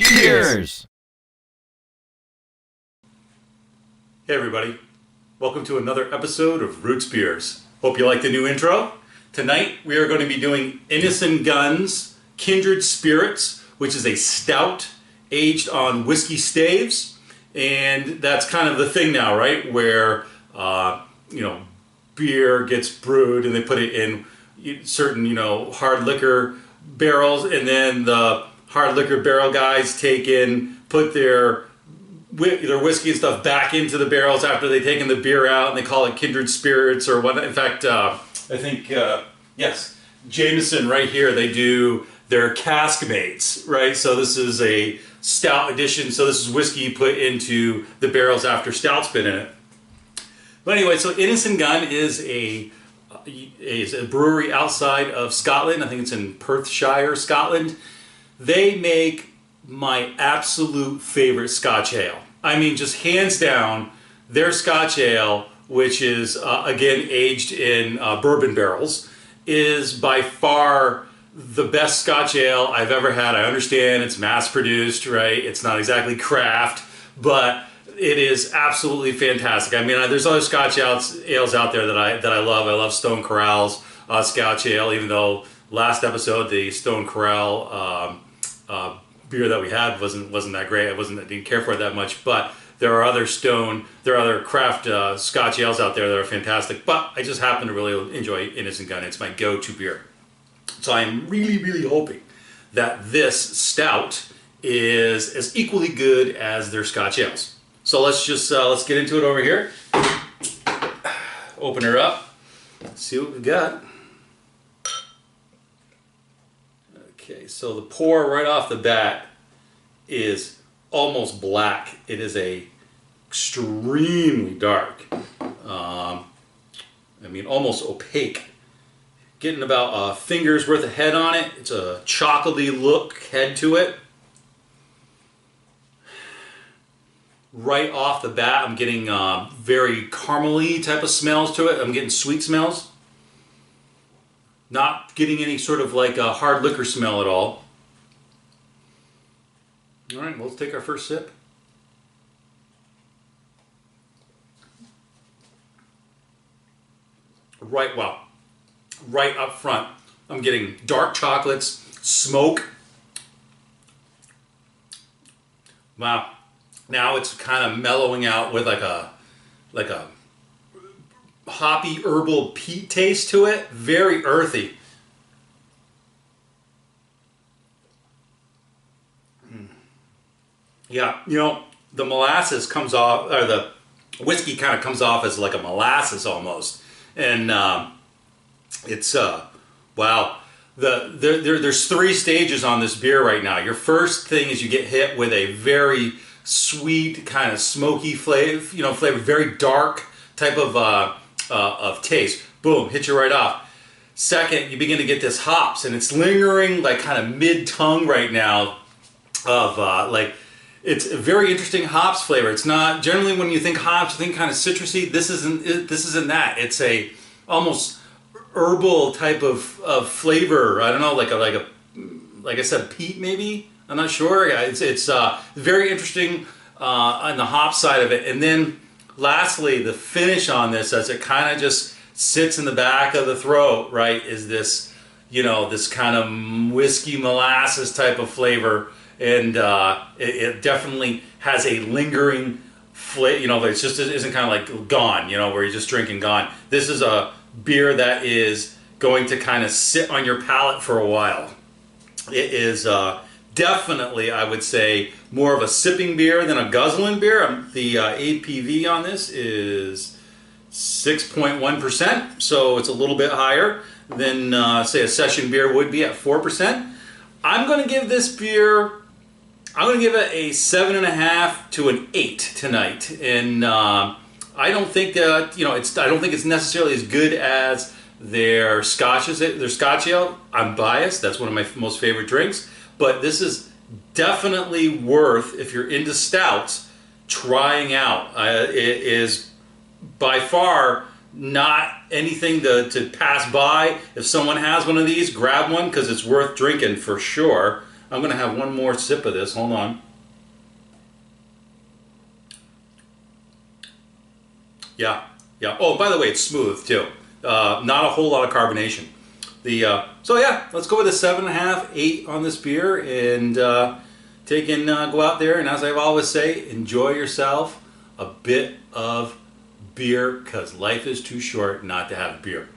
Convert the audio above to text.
Cheers! Hey everybody, welcome to another episode of Roots Beers. Hope you like the new intro. Tonight we are going to be doing Innis Gunn's Kindred Spirits, which is a stout aged on whiskey staves. And that's kind of the thing now, right? Where, beer gets brewed and they put it in certain, hard liquor barrels, and then the hard liquor barrel guys put their whiskey and stuff back into the barrels after they've taken the beer out, and they call it Kindred Spirits or what. In fact, I think, yes, Jameson right here, they do their cask mates, right? So this is a stout edition. So this is whiskey put into the barrels after stout's been in it. But anyway, so Innis Gunn is a brewery outside of Scotland. I think it's in Perthshire, Scotland. They make my absolute favorite Scotch ale. I mean, just hands down, their Scotch ale, which is, again, aged in bourbon barrels, is by far the best Scotch ale I've ever had. I understand it's mass-produced, right? It's not exactly craft, but it is absolutely fantastic. I mean, there's other Scotch ales out there that I love. I love Stone Corral's Scotch ale, even though last episode the Stone Corral beer that we had wasn't that great. I didn't care for it that much. But there are other craft Scotch ales out there that are fantastic. But I just happen to really enjoy Innis Gunn. It's my go-to beer. So I'm really, really hoping that this stout is as equally good as their Scotch ales. So let's get into it over here. Open her up. See what we've got. Okay, so the pour right off the bat is almost black. It is extremely dark. Almost opaque. Getting about a finger's worth of head on it. It's a chocolatey look head to it. Right off the bat, I'm getting very caramely type of smells to it. I'm getting sweet smells. Not getting any sort of like a hard liquor smell at all. All right, well, let's take our first sip. Right up front, I'm getting dark chocolates, smoke. Wow. Now it's kind of mellowing out with like a hoppy herbal peat taste to it. Very earthy. Yeah, the molasses comes off, or the whiskey kind of comes off as like a molasses almost. And it's, wow. There's three stages on this beer right now. Your first thing is you get hit with a very sweet, kind of smoky flavor, very dark type of taste. Boom, hit you right off. Second, you begin to get this hops, and it's lingering like kind of mid-tongue right now of it's a very interesting hops flavor. It's not, generally when you think hops, you think kind of citrusy. This isn't that. It's a almost herbal type of flavor. I don't know, like I said, peat maybe. I'm not sure. Yeah, it's very interesting on the hop side of it. And then lastly, the finish on this, as it kind of just sits in the back of the throat, right, is this, this kind of whiskey molasses type of flavor. And it definitely has a lingering flavor. It just isn't kind of like gone, where you're just drinking gone. This is a beer that is going to kind of sit on your palate for a while. It is definitely, I would say, more of a sipping beer than a guzzling beer. The ABV on this is 6.1%, so it's a little bit higher than, say, a session beer would be at 4%. I'm going to give this beer, I'm going to give it a 7.5 to an 8 tonight, and I don't think that I don't think it's necessarily as good as their Scotch ale. I'm biased; that's one of my most favorite drinks. But this is definitely worth, if you're into stouts, trying out. It is by far not anything to pass by. If someone has one of these, grab one because it's worth drinking for sure. I'm going to have one more sip of this. Hold on. Yeah, yeah. Oh, by the way, it's smooth too. Not a whole lot of carbonation. So yeah, let's go with a 7.5, 8 on this beer, and go out there and, as I always say, enjoy yourself a bit of beer, because life is too short not to have beer.